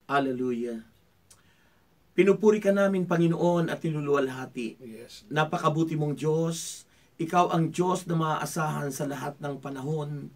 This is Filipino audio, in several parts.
Hallelujah. Pinupuri ka namin, Panginoon, at niluluwalhati. Yes. Napakabuti mong Diyos. Ikaw ang Diyos na maaasahan sa lahat ng panahon.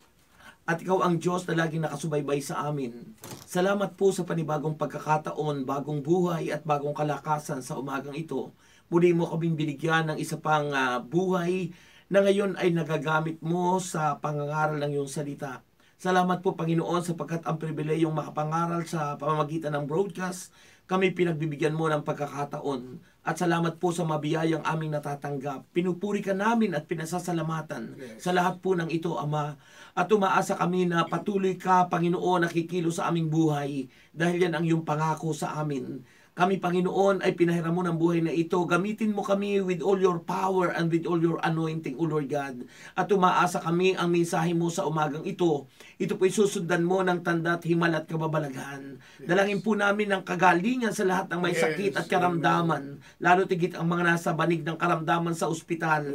At ikaw ang Diyos na laging nakasubaybay sa amin. Salamat po sa panibagong pagkakataon, bagong buhay at bagong kalakasan sa umagang ito. Muli mo kaming binigyan ng isa pang buhay na ngayon ay nagagamit mo sa pangangaral ng iyong salita. Salamat po, Panginoon, sapagkat ang pribilehiyong makapangaral sa pamamagitan ng broadcast, kami pinagbibigyan mo ng pagkakataon. At salamat po sa mabiyayang aming natatanggap. Pinupuri ka namin at pinasasalamatan sa lahat po ng ito, Ama. At umaasa kami na patuloy ka, Panginoon, nakikilo sa aming buhay dahil yan ang iyong pangako sa amin. Kami, Panginoon, ay pinahiram mo ng buhay na ito. Gamitin mo kami with all your power and with all your anointing, O Lord God. At umaasa kami ang mensahe mo sa umagang ito. Ito po'y susundan mo ng tanda at himala at kababalaghan. Dalangin po namin ng kagalingan sa lahat ng may sakit at karamdaman. Lalo tigit ang mga nasa banig ng karamdaman sa ospital.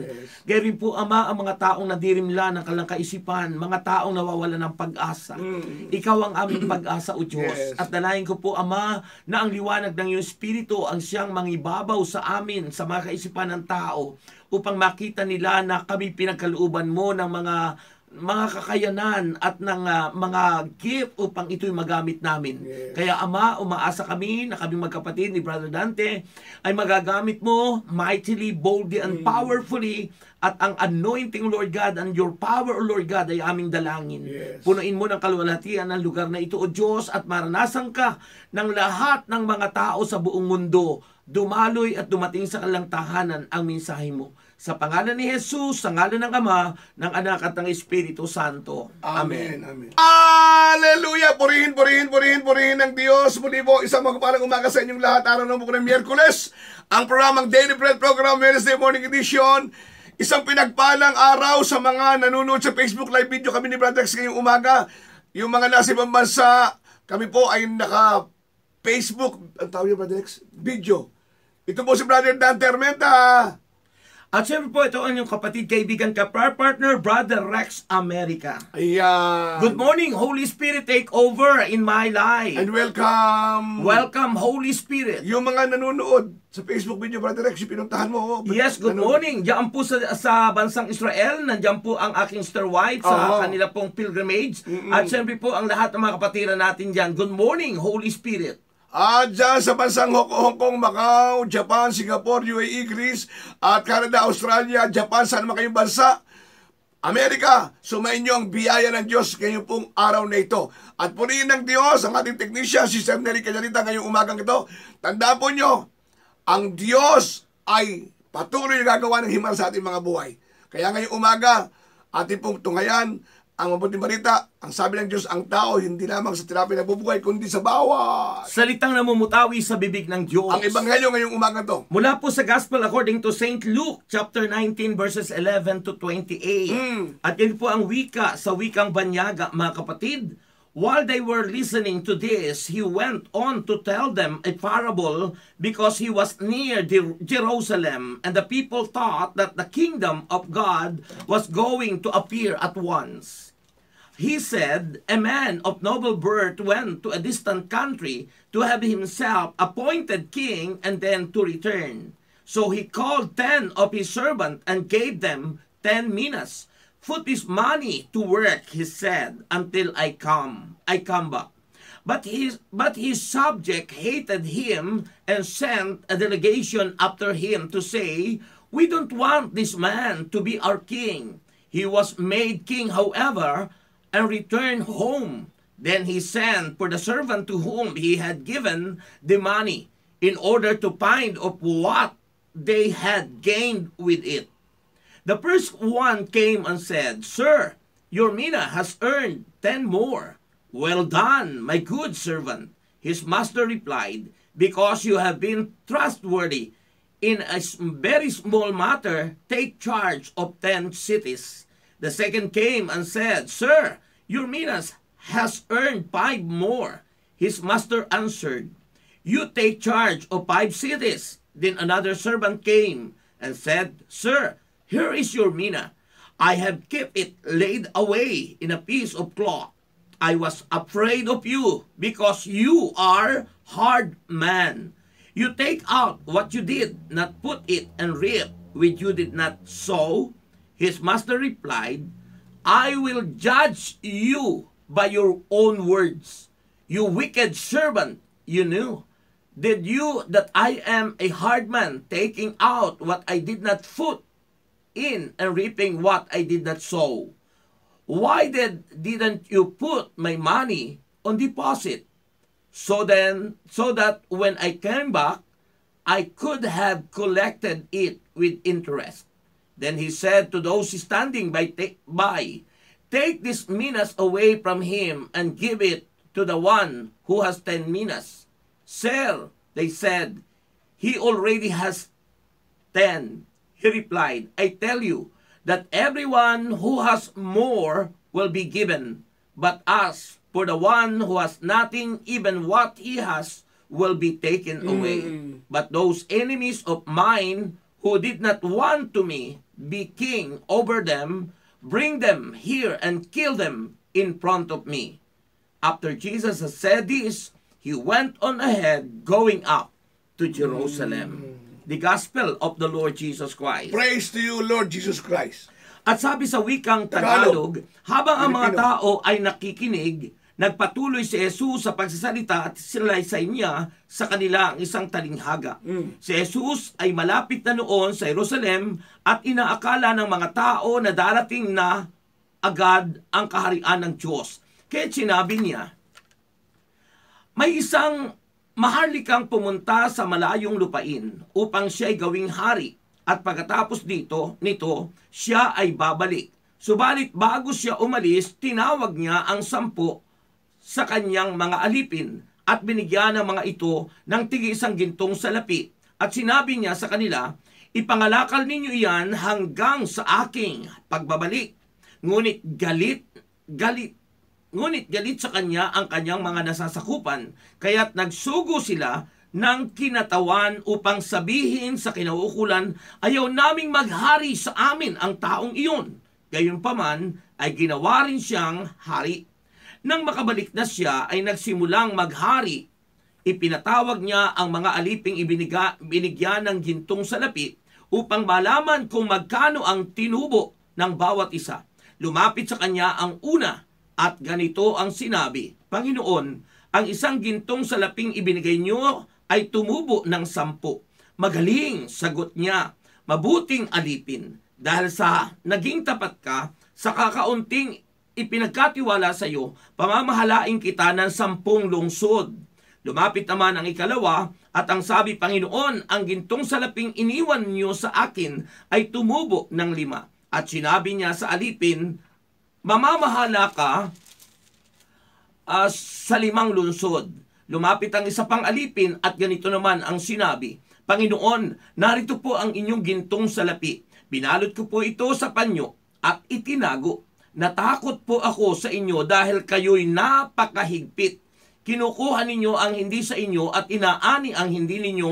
Gawin po, Ama, ang mga taong nadirimla ng kalang kaisipan, mga taong nawawala ng pag-asa. Ikaw ang aming pag-asa, O Diyos. At dalangin ko po, Ama, na ang liwanag ng iyong Espiritu ang siyang mangibabaw sa amin, sa mga kaisipan ng tao, upang makita nila na kami pinagkalooban mo ng mga kakayanan at ng mga gift upang ito'y magamit namin. Kaya, Ama, umaasa kami na kaming magkapatid ni Brother Dante ay magagamit mo mightily, boldly, and powerfully. At ang anointing, Lord God, and your power, Lord God, ay aming dalangin. Punuin mo ng kaluwalhatian ang lugar na ito, O Diyos, at maranasan ka ng lahat ng mga tao sa buong mundo. Dumaloy at dumating sa kanilang tahanan ang mensahe mo. Sa pangalan ni Jesus, sa ngalan ng Ama, ng Anak at ng Espiritu Santo. Amen. Amen. Hallelujah! Purihin ng Diyos. Muli po, isang magpalang umaga sa inyong lahat. Araw ng buko ng Miyerkules. Ang programang Daily Bread Program, Wednesday Morning Edition. Isang pinagpalang araw sa mga nanonood sa Facebook Live video kami ni Brother X ngayong umaga. Yung mga nasa ibang bansa, kami po ay naka-Facebook, ang tawag niyo, Brother X? Video. Ito po si Brother Dante Armenta. At syempre po, ito ang inyong kapatid, kaibigan, partner, Brother Rex America. Ayan. Good morning, Holy Spirit, take over in my life. And welcome. Welcome, Holy Spirit. Yung mga nanonood sa Facebook video, Brother Rex, pinuntahan mo. Yes, good morning. Diyan po sa bansang Israel, nandiyan po ang aking sister wife sa kanila pong pilgrimage. At syempre po, ang lahat ng mga kapatiran natin diyan. Good morning, Holy Spirit. At dyan sa bansang Hong Kong, Macau, Japan, Singapore, UAE, Greece, at Canada, Australia, Japan, saan naman kayong bansa, Amerika, sumainyo ang biyaya ng Diyos ngayong pong araw na ito. At purihin ng Diyos ang ating technician, si Sir Nery Cañarita, ngayong umagang ito. Tandaan po nyo, ang Diyos ay patuloy na gagawa ng himala sa ating mga buhay. Kaya ngayong umaga, ating pong tunghayan, ang mabuting balita, ang sabi ng Diyos, ang tao hindi lamang sa tirapi nabubuhay, kundi sa bawat Salitang namumutawi sa bibig ng Diyos. ang ebanghelyo ngayong umaga to. Mula po sa Gospel according to St. Luke, chapter 19, verses 11 to 28. At yun po ang wika sa wikang banyaga, mga kapatid. While they were listening to this, he went on to tell them a parable because he was near Jerusalem, and the people thought that the kingdom of God was going to appear at once. He said, a man of noble birth went to a distant country to have himself appointed king and then to return. So he called 10 of his servants and gave them 10 minas. Put this money to work, he said, until I come back. But his subject hated him and sent a delegation after him to say, we don't want this man to be our king. He was made king, however, and returned home. Then he sent for the servant to whom he had given the money in order to find of what they had gained with it. The first one came and said, Sir, your mina has earned 10 more. Well done, my good servant. His master replied, because you have been trustworthy in a very small matter, take charge of 10 cities. The second came and said, Sir, your minas has earned 5 more. His master answered, you take charge of 5 cities. Then another servant came and said, Sir, here is your mina. I have kept it laid away in a piece of cloth. I was afraid of you because you are hard man. You take out what you did not put it, and reap which you did not sow. His master replied, I will judge you by your own words. You wicked servant, you knew. Did you that I am a hard man, taking out what I did not put in and reaping what I did not sow? Why didn't you put my money on deposit? So that when I came back, I could have collected it with interest. Then he said to those standing by, take this minas away from him and give it to the one who has 10 minas. Sir, they said, he already has 10. He replied, I tell you that everyone who has more will be given, but as for the one who has nothing, even what he has will be taken away. But those enemies of mine who did not want to me be king over them, bring them here and kill them in front of me. After Jesus had said this, he went on ahead, going up to Jerusalem. The Gospel of the Lord Jesus Christ. Praise to you, Lord Jesus Christ. At sabi sa wikang Tagalog, habang ang mga tao ay nakikinig, nagpatuloy si Jesus sa pagsasalita at salaysay niya sa kanila ang isang talinghaga. Si Jesus ay malapit na noon sa Jerusalem at inaakala ng mga tao na darating na agad ang kaharian ng Diyos. Kaya sinabi niya, may isang maharlikang pumunta sa malayong lupain upang siya ay gawing hari, at pagkatapos nito, siya ay babalik. Subalit bago siya umalis, tinawag niya ang 10 sa kanyang mga alipin at binigyan ng mga ito ng tig-isang gintong salapi. At sinabi niya sa kanila, ipangalakal ninyo iyan hanggang sa aking pagbabalik. Ngunit galit sa kanya ang kanyang mga nasasakupan, kaya't nagsugo sila ng kinatawan upang sabihin sa kinauukulan, ayaw naming maghari sa amin ang taong iyon. Gayunpaman ay ginawa rin siyang hari. Nang makabalik na siya ay nagsimulang maghari. Ipinatawag niya ang mga aliping binigyan ng gintong salapi upang malaman kung magkano ang tinubo ng bawat isa. Lumapit sa kanya ang una at ganito ang sinabi, Panginoon, ang isang gintong salaping ibinigay niyo ay tumubo ng 10. Magaling, sagot niya, mabuting alipin. Dahil sa naging tapat ka, sa kakaunting ipinagkatiwala sa iyo, pamamahalain kita ng 10 lungsod. Lumapit naman ang ikalawa, at ang sabi, Panginoon, ang gintong salaping iniwan niyo sa akin ay tumubo ng 5. At sinabi niya sa alipin, mamamahala ka sa 5 lungsod. Lumapit ang isa pang alipin at ganito naman ang sinabi, Panginoon, narito po ang inyong gintong salapi. Binalot ko po ito sa panyo at itinago. Natakot po ako sa inyo dahil kayo'y napakahigpit. Kinukuha ninyo ang hindi sa inyo at inaani ang hindi ninyo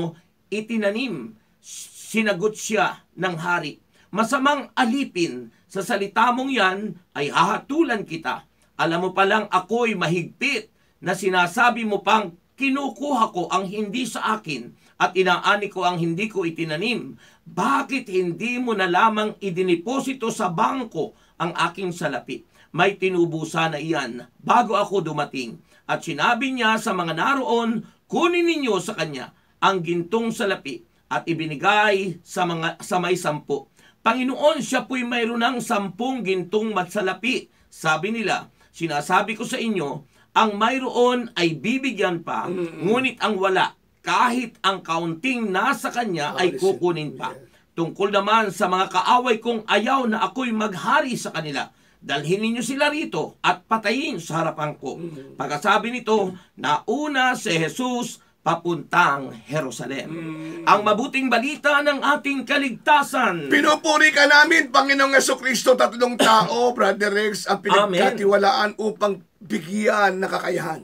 itinanim. Sinagot siya ng hari, masamang alipin, sa salita mong yan ay hahatulan kita. Alam mo palang ako'y mahigpit na sinasabi mo pang kinukuha ko ang hindi sa akin at inaani ko ang hindi ko itinanim. Bakit hindi mo na lamang idiniposito sa bangko ang aking salapi? May tinubo sana iyan bago ako dumating. At sinabi niya sa mga naroon, kunin ninyo sa kanya ang gintong salapi at ibinigay sa may 10. Panginoon, siya po'y mayroon ng 10 gintong matsalapi. Sabi nila, sinasabi ko sa inyo, ang mayroon ay bibigyan pa, ngunit ang wala, kahit ang kaunting nasa kanya ay kukunin pa. Tungkol naman sa mga kaaway kong ayaw na ako'y maghari sa kanila, dalhin ninyo sila rito at patayin sa harapan ko. Pagkasabi nito, nauna si Jesus papuntang Jerusalem. Ang mabuting balita ng ating kaligtasan. Pinupuri ka namin, Panginoong Jesucristo, 3 tao, Brother Rex, ang pinagkatiwalaan upang bigyan na kakayahan.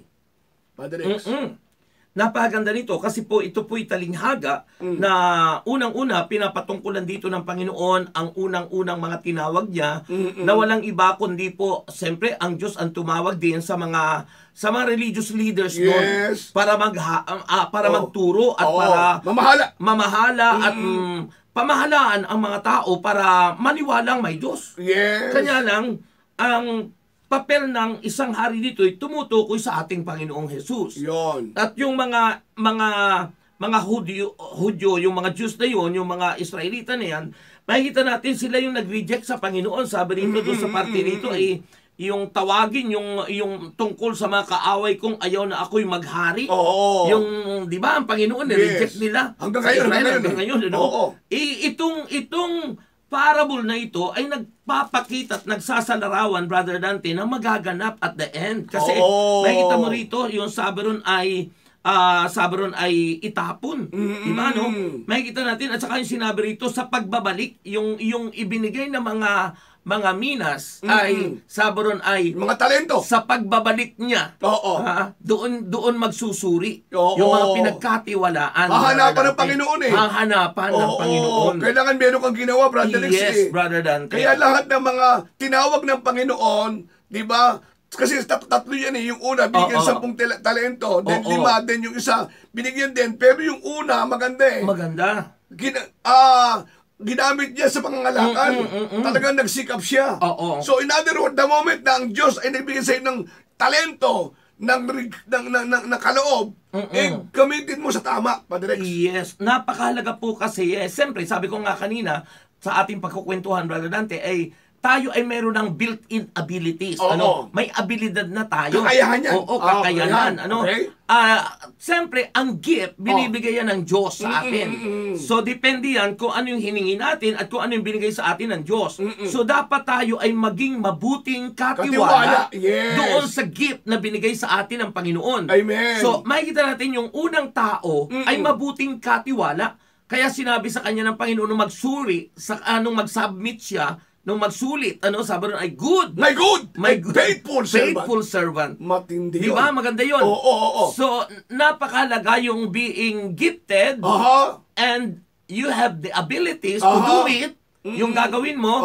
Brother Rex. napakaganda nito kasi po ito po'y talinghaga na unang-una pinapatungkulan dito ng Panginoon ang unang-unang mga tinawag niya na walang iba kundi po siyempre ang Diyos ang tumawag din sa mga religious leaders doon para magturo at para mamahala at pamahalaan ang mga tao para maniwalang may Diyos. Kanya lang ang papel ng isang hari dito ay tumutukoy sa ating Panginoong Jesus. At yung mga Hudyo, yung mga Jews na yun, yung mga Israelita na yan, makikita natin sila yung nag-reject sa Panginoon. Sabi rito doon sa parte rito ay yung tawagin yung tungkol sa mga kaaway kong ayaw na ako'y maghari. Yung, di ba, ang Panginoon reject nila. Hanggang ngayon. Itong parable na ito ay nagpapakita at nagsasalarawan, Brother Dante, na magaganap at the end. Kasi makikita mo rito, yung sabi ron ay itapon. Diba, no? Makikita natin, at saka yung sinabi rito, sa pagbabalik, yung ibinigay na mga minas ay sabi ron ay mga talento sa pagbabalik niya. Doon magsusuri yung mga pinagkatiwalaan. Hahanapan ng Panginoon Hahanapan ng Panginoon. Kailangan meron kang ginawa, Brother Lex. Yes, Brother Dante. Kaya lahat ng mga tinawag ng Panginoon, di ba? Kasi tatlo yan Yung una, binigyan 10 talento. Then 5, then yung isa, binigyan din. Pero yung una, maganda Maganda. Ginamit niya sa pangangalakal. Talagang nagsikap siya. So in other words, the moment na ang Diyos ay nagbigay sa iyo ng talento, ng kaloob, gamitin mo sa tama, Padre Rex. Yes, napakahalaga po kasi. Siyempre, sabi ko nga kanina, sa ating pagkukwentuhan, Brother Dante, ay tayo ay meron ng built-in abilities. May abilidad na tayo. Kakayahan yan. Kakayahan. Siyempre, ang gift, binibigay yan ng Diyos sa atin. So, depende yan kung ano yung hiningi natin at kung ano yung binigay sa atin ng Diyos. So, dapat tayo ay maging mabuting katiwala doon sa gift na binigay sa atin ng Panginoon. Amen. So, makikita natin yung unang tao ay mabuting katiwala. Kaya sinabi sa kanya ng Panginoon nung magsuri, nung mag-submit siya, nung magsulit, sabi ron ay good. My good. Faithful servant. Matindi yun. Diba? Maganda yun. So, napakalaga yung being gifted and you have the abilities to do it, yung gagawin mo,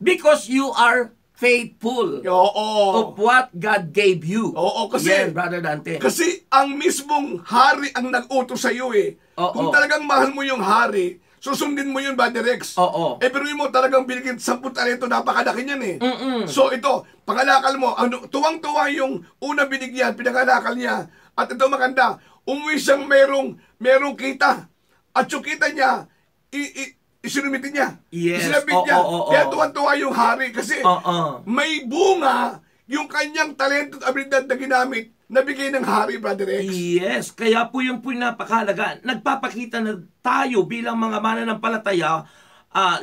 because you are faithful of what God gave you. Kasi, Brother Dante. Kasi ang mismong hari ang nag-utos sa iyo Kung talagang mahal mo yung hari, susundin mo yun, Brother Rex. Pero yun mo talagang binigyan 10 talento, napakalaki niyan So ito, pangalakal mo, tuwang-tuwa yung unang binigyan, pinangalakal niya. At ito maganda, umuwi siyang merong kita. At yung kita niya, isinumitin niya. Isinabit niya. Kaya tuwang-tuwa yung hari kasi may bunga yung kanyang talento at abilidad na ginamit nabigay ng hari, Brother Rex. Yes, kaya po yung napakahalaga. Nagpapakita na tayo bilang mga mananampalataya,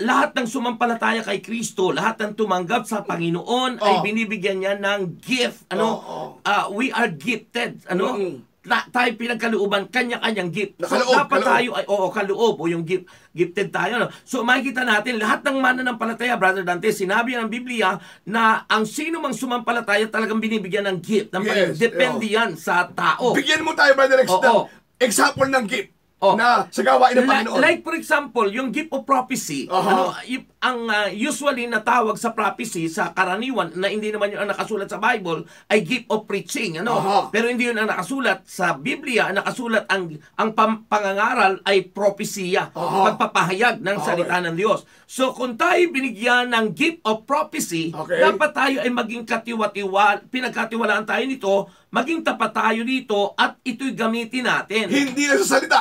lahat ng sumampalataya kay Kristo, lahat ng tumanggap sa Panginoon ay binibigyan niya ng gift. We are gifted. Tayo pinagkalooban, kanya-kanyang gift. So, dapat tayo ay, kaloob, o yung gifted tayo. So, makikita natin, lahat ng mananampalataya, Brother Dante, sinabi ng Biblia na ang sino mang sumampalataya talagang binibigyan ng gift. Depende yan sa tao. Bigyan mo tayo, Brother Rex, ng example ng gift na sa gawain ng Panginoon. Like for example, yung gift of prophecy, ang usually natawag sa prophecy sa karaniwan na hindi naman yun ang nakasulat sa Bible ay gift of preaching, Pero hindi yun ang nakasulat sa Biblia. Ang nakasulat ang pangangaral ay propesya, pagpapahayag ng salita ng Diyos. So kung tayo binigyan ng gift of prophecy, dapat tayo ay maging pinagkatiwalaan tayo nito, maging tapat tayo dito at ito'y gamitin natin. Hindi na sa salita.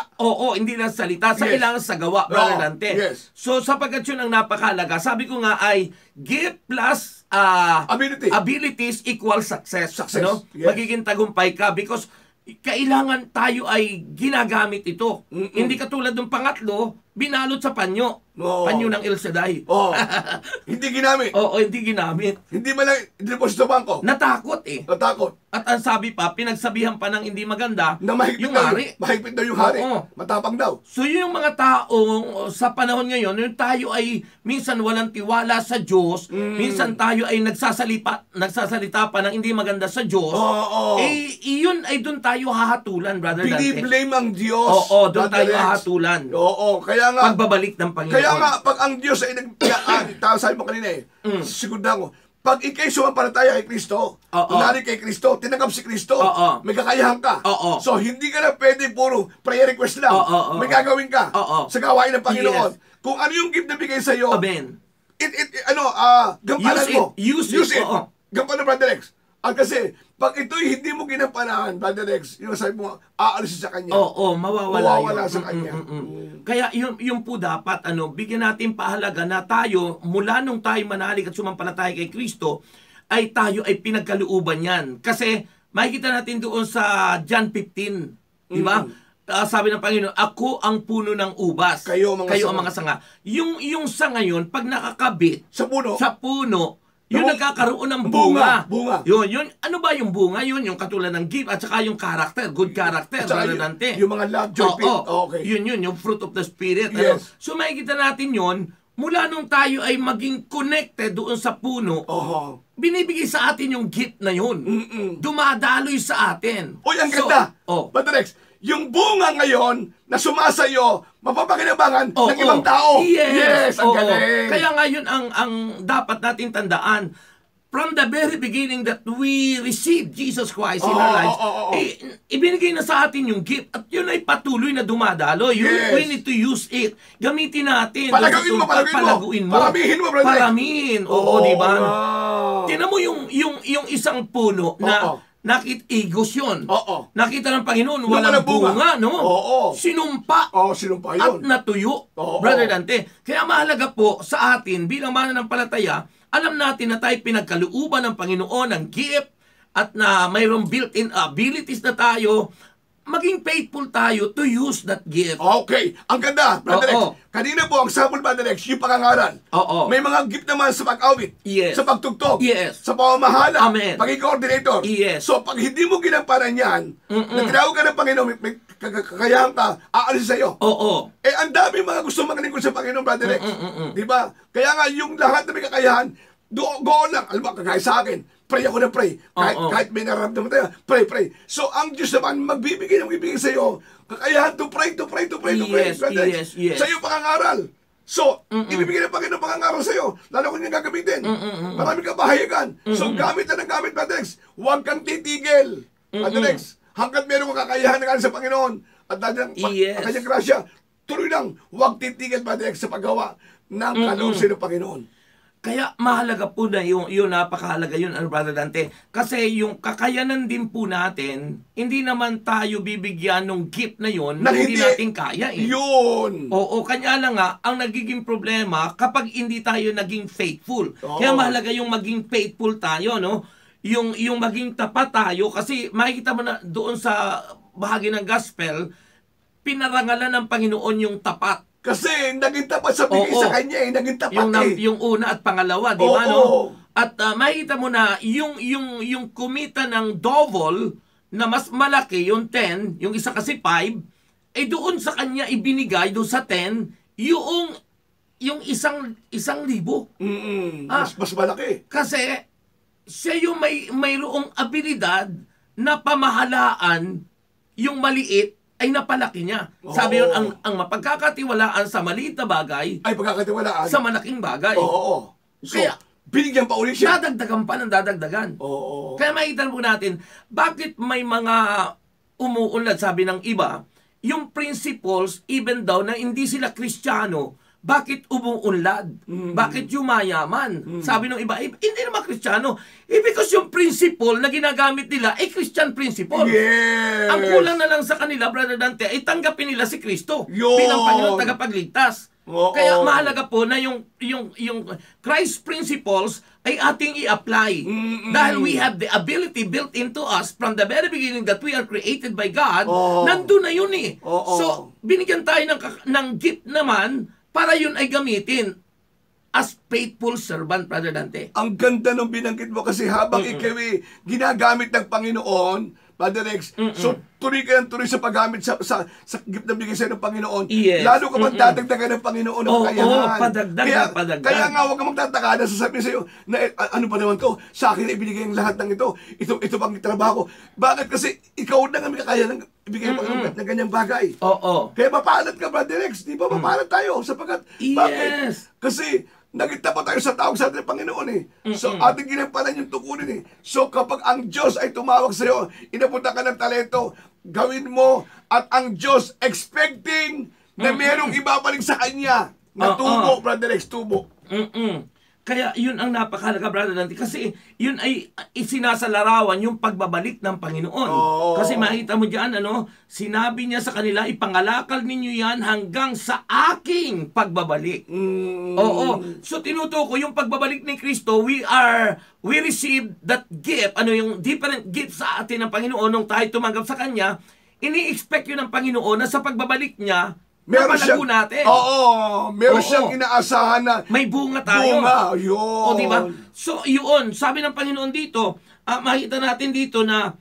Hindi na sa salita, sa kailangan sa gawa, Brother Dante. So sapagkat yun ang napakalaga, sabi ko nga ay gift plus abilities equal success. Magiging tagumpay ka because kailangan tayo ay ginagamit ito. Hindi katulad ng pangatlo binalot sa panyo. Oo. Panyo ng El Shaddai. Oo. Hindi ginamit. Oo, hindi ginamit. Hindi man lang deposito sa bangko. Natakot eh. Natakot. At ang sabi pa, pinagsabihan pa ng hindi maganda, Na mahigpit yung daw, hari. mahigpit daw yung hari. Oo. Matapang daw. So yung mga taong sa panahon ngayon, yung tayo ay minsan walang tiwala sa Diyos, minsan tayo ay nagsasalita pa ng hindi maganda sa Diyos, Oo. eh iyon ay doon tayo hahatulan, Brother Dante. Biniblame ang Diyos. Oo, doon Brother tayo Rex. hahatulan. Oo, kaya nga, Pagbabalik ng Panginoon. kaya nga, pag ang Diyos ay sabi mo kanina eh, siguro na ako, pag ikay sumampalataya kay Kristo, kunwari kay Kristo, tinanggap si Kristo, Oo. may kakayahan ka. Oo. So, hindi ka na pwede puro prayer request lang. Oo. May gagawin ka Oo. sa gawain ng Panginoon. Yes. Kung ano yung gift na bigay sa iyo, Amen. gampanan Use mo. it. Use it. Oo. Gampanan, Brother Rex. Kasi, pag ito'y hindi mo ginampanahan, Brother Rex, yung sabi mo, aalis sa kanya. Oo, mawawala yun. sa kanya. Kaya yung po dapat, bigyan natin pahalaga na tayo, mula nung tayo manalig at sumampalataya kay Kristo, ay tayo ay pinagkalooban yan. Kasi, makikita natin doon sa John 15, di ba? Sabi ng Panginoon, ako ang puno ng ubas. Kayo ang mga mga sanga. Yung sanga yun, pag nakakabit Sa puno, yun Yung- nagkakaroon ng bunga. bunga. Yun. Ano ba yung bunga? Yun, yung katulad ng gift at saka yung character, good character, At saka Brother Dante. yung mga love, joy, peace. Okay. Yun, yung fruit of the Spirit. Yes. So makikita natin yun, mula nung tayo ay maging connected doon sa puno, Oho. binibigay sa atin yung gift na yun. Dumadaloy sa atin. Uy, ang ganda. Oh. Brother Rex, yung bunga ngayon na sumasayo, mapapakinabangan Oo. ng ibang tao. Yes, ang oo. galing. Kaya nga yun ang dapat natin tandaan. From the very beginning that we received Jesus Christ in our lives, ibinigay na sa atin yung gift at yun ay patuloy na dumadalo. Yes. We need to use it. Gamitin natin. Palagawin mo. Paramihin mo, brother. Paramihin. Oo, di ba? Wow. Tinan mo yung isang puno na igos yun. Oo. Nakita ng Panginoon, Walang walang bunga, no? Oo. Sinumpa Sinumpa at yun. natuyo, Oo. Brother Dante. Kaya mahalaga po sa atin bilang mananampalataya, alam natin na tayo pinagkalooban ng Panginoon ng gift at na mayroong built-in abilities na tayo, maging faithful tayo to use that gift. Okay. Ang ganda, Brother Rex. Oo. Kanina po, ang sample, Brother Rex, yung pangangaral. Oo. May mga gift naman sa pag-awit. Yes. Sa pagtugtog. Yes. Sa pamamahala. Amen. Pagiging coordinator. Yes. So, pag hindi mo ginampanan yan, nagtrabaho ka ng Panginoon, may kakayahan ka, aalis sa'yo. Oo. Ang dami mga gusto maglingkod sa Panginoon, Brother Rex. Di ba? Kaya nga, yung lahat na may kakayahan, go lang. Alam mo, kagaya sa akin, pray ako na pray. Kahit may nararamdaman tayo, pray. So, ang Diyos naman, magbibigay sa'yo, kakayahan to pray. Yes, Brother Rex. yes. Sa iyo, pangangaral. So, ibibigay ng Panginoon pangangaral sa'yo, lalo kung yung gagamitin. Maraming kabahayagan. So, gamit na ng gamit, Brother Rex. Huwag kang titigil, Brother Rex. Hanggat meron kang kakayahan na sa Panginoon, at Yes. kanyang grasya, tuloy lang, huwag titigil, Brother Rex, sa paggawa ng kalooban ng Panginoon. Kaya mahalaga po na yun napakahalaga yun, Brother Dante. Kasi yung kakayanan din po natin, hindi naman tayo bibigyan ng gift na yun na hindi natin kaya eh. Yun! Oo, kanya lang nga, ang nagiging problema kapag hindi tayo naging faithful. Kaya mahalaga yung maging faithful tayo, no? Yung maging tapat tayo, kasi makikita mo na doon sa bahagi ng gospel, pinarangalan ng Panginoon yung tapat. Kasi naging tapat sa bigay sa kanya naging tapat Yung una at pangalawa, di ba, no? At makikita mo na yung kumita ng double na mas malaki, yung 10, yung isa kasi 5, doon sa kanya ibinigay, doon sa 10, yung isang libo. Mas malaki. Kasi siya yung mayroong abilidad na pamahalaan yung maliit ay napalaki niya. Sabi yun, ang mapagkakatiwalaan sa maliit na bagay ay pagkakatiwalaan sa malaking bagay. Oo. So, Kaya, binigyan pa ulit siya. dadagdagan pa ng dadagdagan. Oo. Kaya makikita po natin, bakit may mga umuunlad, sabi ng iba, yung principles, even daw na hindi sila Kristiyano, bakit umuunlad? Bakit yumayaman? Sabi ng iba, hindi naman Kristiyano. Because yung principle na ginagamit nila ay Christian principle. Yes! Ang kulang na lang sa kanila, Brother Dante, ay tanggapin nila si Kristo Yun! bilang Panginoon tagapagligtas. Oo. Kaya mahalaga po na yung Christ principles ay ating i-apply. Dahil we have the ability built into us from the very beginning that we are created by God, Oo. nandun na yun eh. Oo. So, binigyan tayo ng gift naman para yun ay gamitin as faithful servant, Brother Dante. Ang ganda nung binanggit mo kasi habang ikaw ginagamit ng Panginoon, Brother Rex, so tuloy ka ng tuloy sa paggamit sa gift na bigay sa'yo ng Panginoon. Yes. Lalo ka magdadagdagan ng Panginoon ng kakayahan. Padagdag. Kaya nga huwag kang magtataka na sasabihin sa'yo na ano pa naman to, sa akin na ibinigay ang lahat ng ito. Ito pang trabaho. Bakit? Kasi ikaw na nga may kakaya ng ibigay ng Panginoon ng ganyang bagay. Oo. Kaya mapalad ka, Brother Rex. Di ba mapalad tayo? Sapagkat, bakit? Kasi nagkita pa tayo sa tawag sa ating Panginoon eh. So, ating ginampanan yung tukunin eh. So, kapag ang Diyos ay tumawag sa iyo, inapunta ka ng talento, gawin mo, at ang Diyos expecting na merong ibabalik sa Kanya na tubo, Brother Rex, tubo. Kaya yun ang napakahalaga, Brother Dante, kasi yun ay isinasalarawan yung pagbabalik ng Panginoon. Oo. Kasi makita mo diyan, sinabi niya sa kanila, ipangalakal ninyo yan hanggang sa aking pagbabalik. Oo. So tinutukoy yung pagbabalik ni Kristo, we receive that gift, yung different gift sa atin ng Panginoon nung tayo tumanggap sa Kanya. Ini-expect yun ng Panginoon na sa pagbabalik niya, Meron napalago siyang, natin. meron Oo. siyang inaasahan na May bunga tayo. bunga, yun. O, diba? So, yun. Sabi ng Panginoon dito, makita natin dito na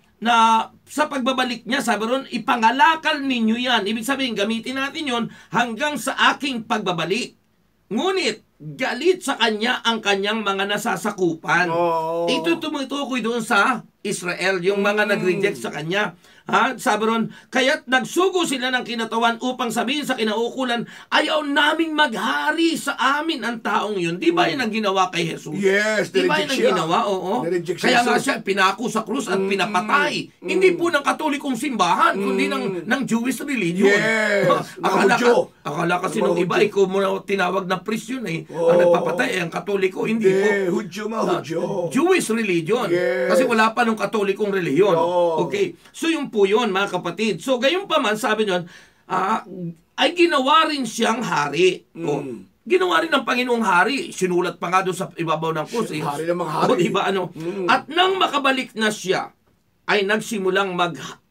sa pagbabalik niya, sabi ron, ipangalakal ninyo yan. Ibig sabihin, gamitin natin yon hanggang sa aking pagbabalik. Ngunit, galit sa kanya ang kanyang mga nasasakupan. Oo. Ito tumutukoy doon sa Israel, yung mga nag-reject sa kanya. Sabi ron, kaya't nagsugo sila ng kinatawan upang sabihin sa kinaukulan, ayaw naming maghari sa amin ang taong yun. Di ba yun ang ginawa kay Jesus? Yes, Di ba nireject yun ang siya. ginawa? Oo. Nireject siya, Kaya nga sir. siya pinako sa krus at pinapatay. Hindi po ng katolikong simbahan, kundi ng Jewish religion. Yes, ng akala, Hudyo. akala kasi Ng nung iba, Hudyo. ikaw mo na tinawag na priest yun eh. Oo. Ang nagpapatay, ang katoliko, hindi po. Hudyo Hudyo. Jewish religion. Yes. Kasi wala pa nung katolikong reliyon. Oo. Okay. So yung po yun, mga kapatid. So gayon pa man, sabi nyon, ay ginawa rin siyang hari. O, ginawa rin ng Panginoong hari. Sinulat pa nga doon sa ibabaw ng krus. Hari ng mga hari. O, diba, At nang makabalik na siya, ay nagsimulang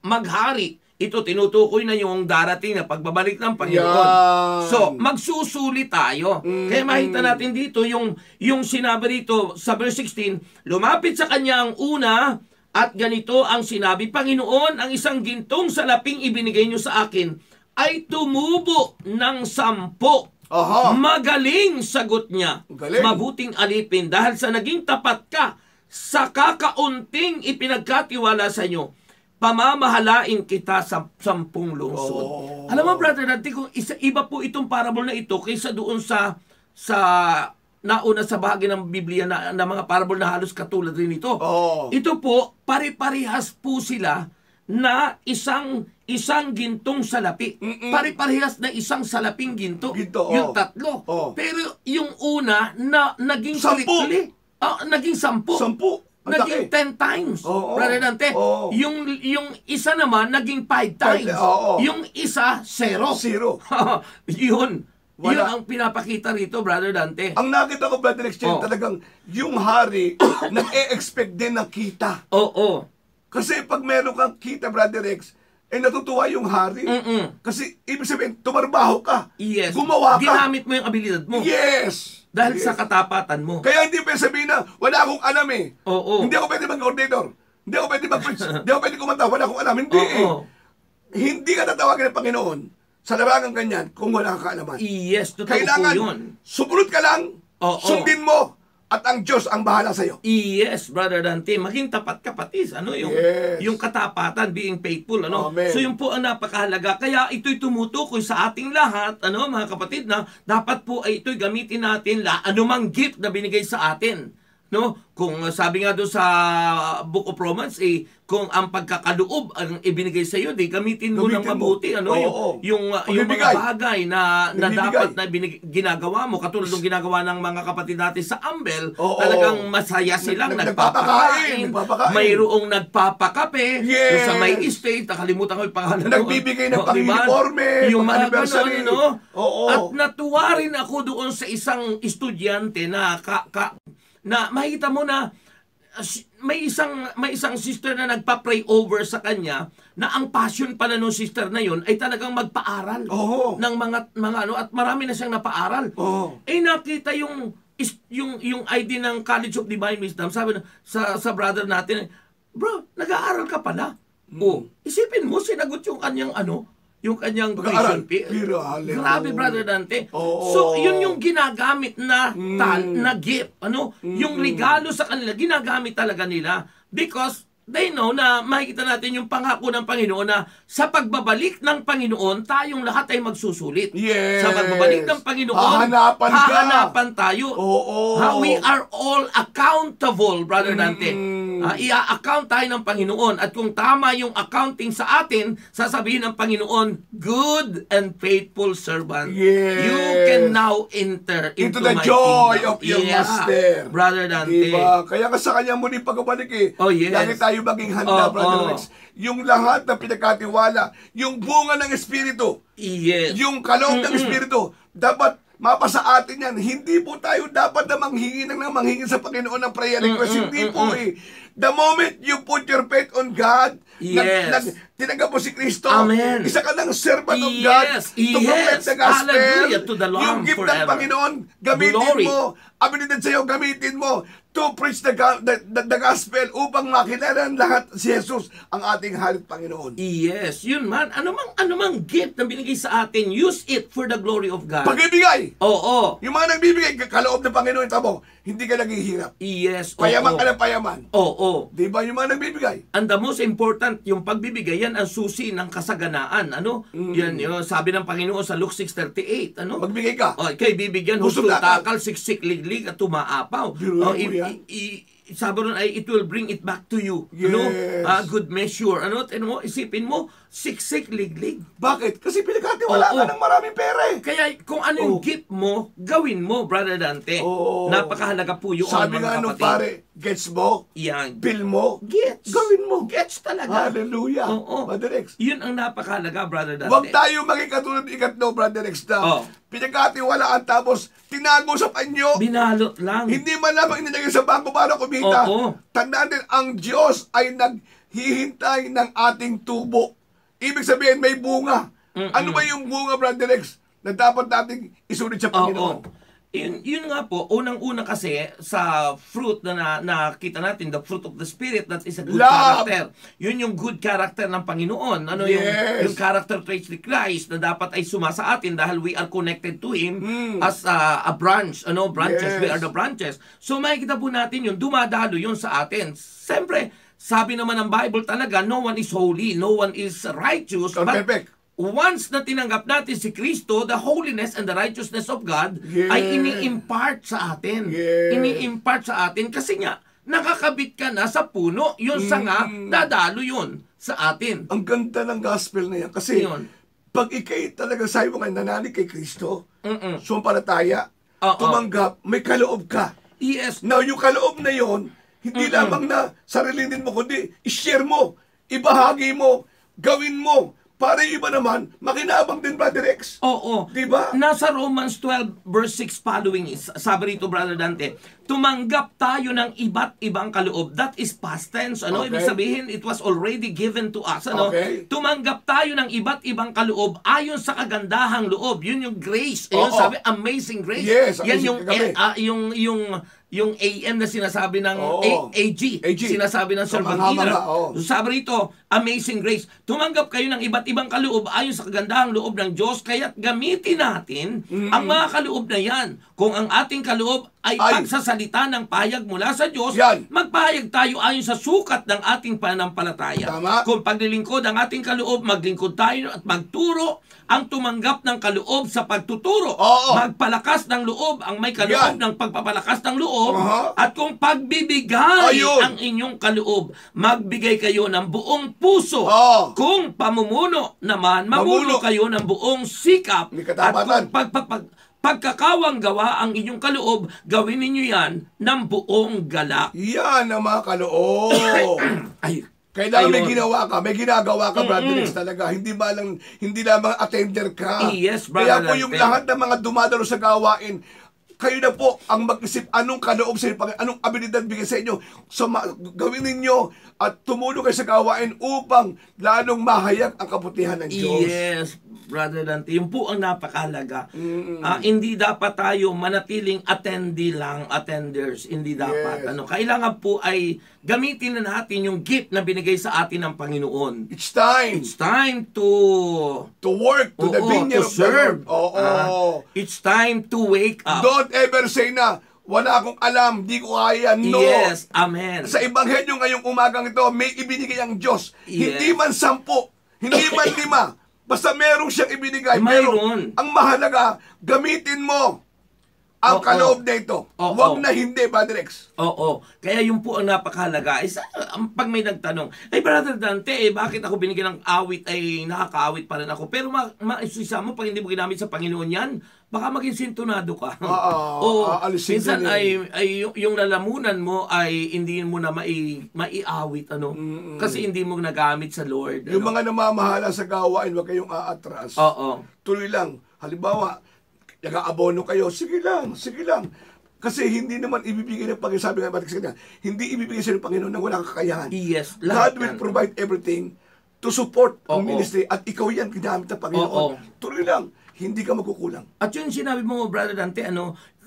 maghari. Ito, tinutukoy na yung darating na pagbabalik ng Panginoon. Yan. So, magsusuli tayo. Kaya makita natin dito, yung sinabi rito sa verse 16, lumapit sa kanya ang una, at ganito ang sinabi, Panginoon, ang isang gintong salaping ibinigay niyo sa akin ay tumubo ng 10. Aha. Magaling, sagot niya. Galing. Mabuting alipin dahil sa naging tapat ka sa kakaunting ipinagkatiwala sa inyo. Pamamahalain kita sa 10 lungsod. Oh. Alam mo, Brother Dante, kung iba po itong parable na ito kaysa doon sa nauna sa bahagi ng Biblia na mga parable na halos katulad rin ito. Oo. Ito po, pare-parehas po sila na isang gintong salapi. Pare-parehas na isang salaping ginto. Ginto, Yung tatlo. Oo. Pero yung una na naging 10. strictly, naging 10. 10. Ang Naging laki. 10 times. Oo. Brother Dante. Oo. Yung isa naman naging 5 times. Oo. Yung isa 0. 0. Yun. Yun Wala. ang pinapakita rito, Brother Dante. Ang nakita ko, Brother Rex, talagang yung hari nag-e-expect din ng kita. Oo. Kasi pag meron kang kita, Brother Rex, natutuwa yung hari. Kasi ibig sabihin, tumarbaho ka. Yes. Gumawa ka. Ginamit mo yung abilidad mo. Yes. Dahil Yes. sa katapatan mo. Kaya hindi pwede sabihin na, wala akong alam eh. Oo. Hindi ako pwede mag-coordinator. Hindi ako pwede mag-preach. Hindi ako pwede kumanta. Wala akong alam. Hindi eh. Oo. Hindi ka tatawagin ng Panginoon sa larangang ganyan kung wala kang kaalaman. Yes, totoo po Kailangan, yun. sumunod ka lang, Oo. sundin mo, at ang Diyos ang bahala sa'yo. Yes, Brother Dante. Maging tapat ka pati. Yes. Yung katapatan, being faithful. Amen. So yun po ang napakahalaga. Kaya ito'y tumutukoy sa ating lahat, mga kapatid, na dapat po ay ito'y gamitin natin anumang gift na binigay sa atin. No? Kung sabi nga doon sa Book of Romans, kung ang pagkakaloob ang ibinigay sa iyo, di gamitin mo ng Gamitin mo. mabuti. Ano? Oo. Yung mga Pagbibigay. bagay na Nagbibigay. dapat na ginagawa mo, katulad ng ginagawa ng mga kapatid natin sa Ambel, Oo. talagang masaya silang Nagpapakain. nagpapakain, mayroong nagpapakape, Yes. yung sa may estate, nakalimutan ko yung pangalan. Nagbibigay ng Oo, diba? pang-uniforme, Yung mga pang-anniversary. ganun, no? Oo. At natuwa rin ako doon sa isang estudyante na na makita mo na may isang sister na nagpa-pray over sa kanya na ang passion pala ng sister na yon ay talagang magpaaral Oo. ng mga ano, at marami na siyang napaaral. Oo. Nakita yung ID ng College of Divine Wisdom, sabi na, sa brother natin, bro, nag-aaral ka pala. Isipin mo, sinagot yung kanyang yung kanyang tuition Pag-aaral. fee. Pero, hallelujah. Grabe, Brother Dante. Oo. So, yun yung ginagamit na na gift. Yung regalo sa kanila, ginagamit talaga nila because they know na makikita natin yung pangako ng Panginoon na sa pagbabalik ng Panginoon, tayong lahat ay magsusulit. Yes. Sa pagbabalik ng Panginoon, hahanapan tayo. Oo. We are all accountable, Brother Dante. Ia-account tayo ng Panginoon. At kung tama yung accounting sa atin, sasabihin ng Panginoon, good and faithful servant. Yes. You can now enter into the my joy kingdom. of your master. Brother Dante. Diba? Kaya ka sa kanya muli pagbabalik Oh, yes. Lagi tayo maging handa, Brother Rex. Yung lahat ng pinagkatiwala, yung bunga ng Espiritu, Yes. yung kaloob ng Espiritu, dapat mapasa atin yan. Hindi po tayo dapat na manghingi sa Panginoon ng prayer request. Hindi po The moment you put your faith on God, Yes. tinanggap mo si Kristo, Amen. isa ka ng servant of God Yes. to proclaim the gospel. Hallelujah to the Lamb Yung gift ng forever. Panginoon, gamitin Glory. mo. Abilidad sa'yo, gamitin mo to preach the gospel upang makilala ng lahat si Jesus, ang ating halit Panginoon. Yes, yun man. Anumang gift na binigay sa atin, use it for the glory of God. Pag-ibigay. Oo. Yung mga nagbibigay, kaloob ng Panginoon, tamo, hindi ka naghihirap. Yes. Payaman oo. ka ng payaman. Oo. Di ba yung mga nagbibigay? And the most important, yung pagbibigay, yan ang susi ng kasaganaan. Yan, yun, sabi ng Panginoon sa Luke 6:38. Magbigay ka. Kay bibigyan, Hustong hustong takal. takal, siksik, liglig, at tumaapaw. Biro mo yan. Sabi ron ay, it will bring it back to you. Yes. Good measure. Isipin mo, siksik, liglig. Bakit? Kasi pinagkatiwala ka ng maraming pera eh. Kaya kung ano yung gift mo, gawin mo, Brother Dante. Oo. Napakahalaga po yun, Sabi mga nga nung kapatid. pare, gets mo? Yan. Bill mo? Gets. Gawin mo. Gets talaga. Hallelujah. Oo. Brother Rex. Yun ang napakahalaga, Brother Dante. Huwag tayo maging katulad ng ikatlo, Brother Rex, na pinagkatiwalaan tapos tinago sa panyo. Binalot lang. Hindi man lamang inilagay sa bangko para kumita. Oo. Tandaan din, ang Diyos ay naghihintay ng ating tubo. Ibig sabihin, may bunga. Ano ba yung bunga, Brother Rex, na dapat nating isulit sa Panginoon? Yun nga po, unang-una kasi sa fruit na nakita natin, the fruit of the Spirit, that is a good Love. character. Yun yung good character ng Panginoon. Yes. Yung character traits ni Christ na dapat ay suma sa atin dahil we are connected to Him as a branch. Branches. Yes. We are the branches. So makikita po natin yun, dumadalo yun sa atin. Siyempre, sabi naman ng Bible talaga, no one is holy, no one is righteous. Perfect. Once na tinanggap natin si Kristo, the holiness and the righteousness of God ay ini-impart sa atin. Yes. Ini-impart sa atin kasi nga, nakakabit ka na sa puno. Yun sanga, dadalo yun sa atin. Ang ganda ng gospel na yan. Kasi Yun. pag ikay talaga sabi mo kayo nanalig kay Kristo, sumampalataya, tumanggap, may kaloob ka. Yes. Now, yung kaloob na yon, hindi lamang na sarilinin mo, kundi i-share mo, ibahagi mo, gawin mo, para yung iba naman, makinabang din, Brother Rex. Oo. Diba? Nasa Romans 12 verse 6 following, sabi rito, Brother Dante, tumanggap tayo ng iba't ibang kaloob. That is past tense. Okay. Ibig sabihin, it was already given to us. Okay. Tumanggap tayo ng iba't ibang kaloob ayon sa kagandahang loob. Yun yung grace. Oo. Sabi, amazing grace. Yes, Yan amazing yung AM na sinasabi ng Oo. AG. Sinasabi ng Sir Kamangha-mangha, Vanguila. oo. Sabi rito, amazing grace. Tumanggap kayo ng iba't ibang kaloob ayon sa kagandahang loob ng Diyos, kaya't gamitin natin ang mga kaloob na yan. Kung ang ating kaloob ay Ay. pagsasalita ng pahayag mula sa Diyos, Yan. magpahayag tayo ayon sa sukat ng ating pananampalataya. Tama. Kung paglilingkod ang ating kaloob, maglingkod tayo at magturo ang tumanggap ng kaloob sa pagtuturo. Oo. Magpalakas ng loob ang may kaloob Yan. ng pagpapalakas ng loob. Aha. At kung pagbibigay Ayun. ang inyong kaloob, magbigay kayo ng buong puso. Oo. Kung pamumuno naman, mamuno Mamuno. kayo ng buong sikap. May At katapatan. kung pagkakawang gawa ang inyong kaloob, gawin ninyo yan ng buong galak. Yan ang mga kaloob. Ay, Kailangan may ayun. ginawa ka, may ginagawa ka, Brother Rex, talaga. Hindi lamang attender ka. Yes, Kaya Brother po yung Dante. lahat ng mga dumadalo sa gawain, kayo na po ang mag-isip anong kaloob sa inyo, anong abilidad bigay sa inyo. So, gawin ninyo at tumulong kayo sa gawain upang lalong mahayag ang kabutihan ng Diyos. Yes, Brother Dante. Yun po ang napakahalaga. Hindi dapat tayo manatiling attenders. Hindi dapat. Yes. Kailangan po ay gamitin na natin yung gift na binigay sa atin ng Panginoon. It's time It's time to work to the vineyard to of the serve. Lord. Oo. It's time to wake up. Don't ever say na, wala akong alam, di ko kaya. No. Yes, amen. Sa Ebanghelyo ngayong umagang ito, may ibinigay ang Diyos. Yes. Hindi man 10, hindi man 5. Basta merong siyang ibinigay. Mayroon. Ang mahalaga, gamitin mo ang Oo. kaloob na ito. Oo. Huwag na hindi, Brother Rex. Oo. Kaya yun po ang napakahalaga. Pag may nagtanong, ay Brother Dante, bakit ako binigyan ng awit ay nakakaawit pa rin ako? Pero maisisa mo, pag hindi mo ginamit sa Panginoon yan, baka maging sintonado ka. Oo. Aalisin minsan din yung lalamunan mo ay hindi mo na maiawit. Kasi hindi mo nagamit sa Lord. Yung mga namamahala sa gawain, huwag kayong aatras. Oo. Tuloy lang. Halimbawa, nag-aabono kayo, sige lang. Kasi hindi naman ibibigay ng Panginoon, sabi nga natin sa kanya, hindi ibibigay sa ng Panginoon nang walang kakayahan. Yes. God lahat will yan. provide everything to support ang Oo. ministry at ikaw yan ginamit ng Panginoon. Oo. Tuloy lang, hindi ka magkukulang. At yun sinabi mo, Brother Dante,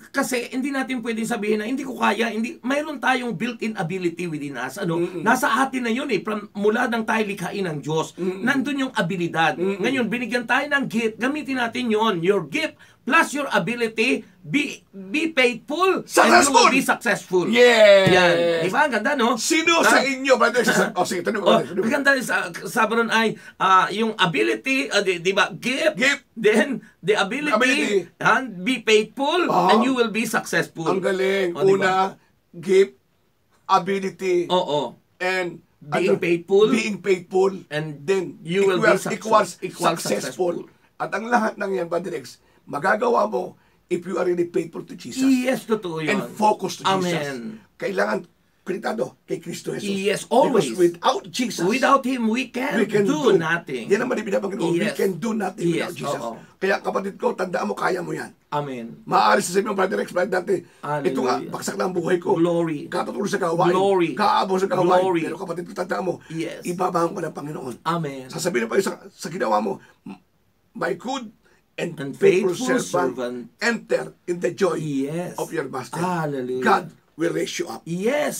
kasi hindi natin pwedeng sabihin na hindi ko kaya, mayroon tayong built-in ability within us. Nasa atin na yun mula nang tayo likhain ng Diyos. Nandun yung abilidad. Ngayon, binigyan tayo ng gift, gamitin natin yon. Your gift plus your ability, be faithful, and you Successful! will be successful. Yes! Yan. Di ba? Ang ganda, no? Sino sa inyo, brother? Sige, tanong mo. Ang ganda sa baron ay yung ability, di ba? Gift, Gift. then the ability, and be faithful, and you will be successful. Ang galing. O, di Una, ba? gift, ability, Oo. and Being faithful. Being faithful. And then you will be equals successful. successful. At ang lahat ng yan, Brother Rex, magagawa mo if you are really faithful to Jesus. Yes, totoo yun. And focus to Jesus. Amen. Kailangan konektado kay Kristo Jesus. Yes, always. Because without Jesus, Without Him, we can do nothing. Yan naman ibinabanggit ko. We Yes. can do nothing Yes, without Jesus. oo. Kaya kapatid ko, tandaan mo, kaya mo yan. Amen. Maaari sa sabihin mo, Brother Rex, Brother Dante, Hallelujah. ito nga, baksak na ang buhay ko. Glory. Katutulong sa gawain. Glory. Kaabang sa gawain. Glory. Pero kapatid ko, tandaan mo, Yes. ibabahan ko ng Panginoon. Amen. Sasabihin pa sa ginawa mo, my good and And faithful faithful servant, servant. enter in the joy Yes. of your master. Hallelujah. God will raise you up. Yes.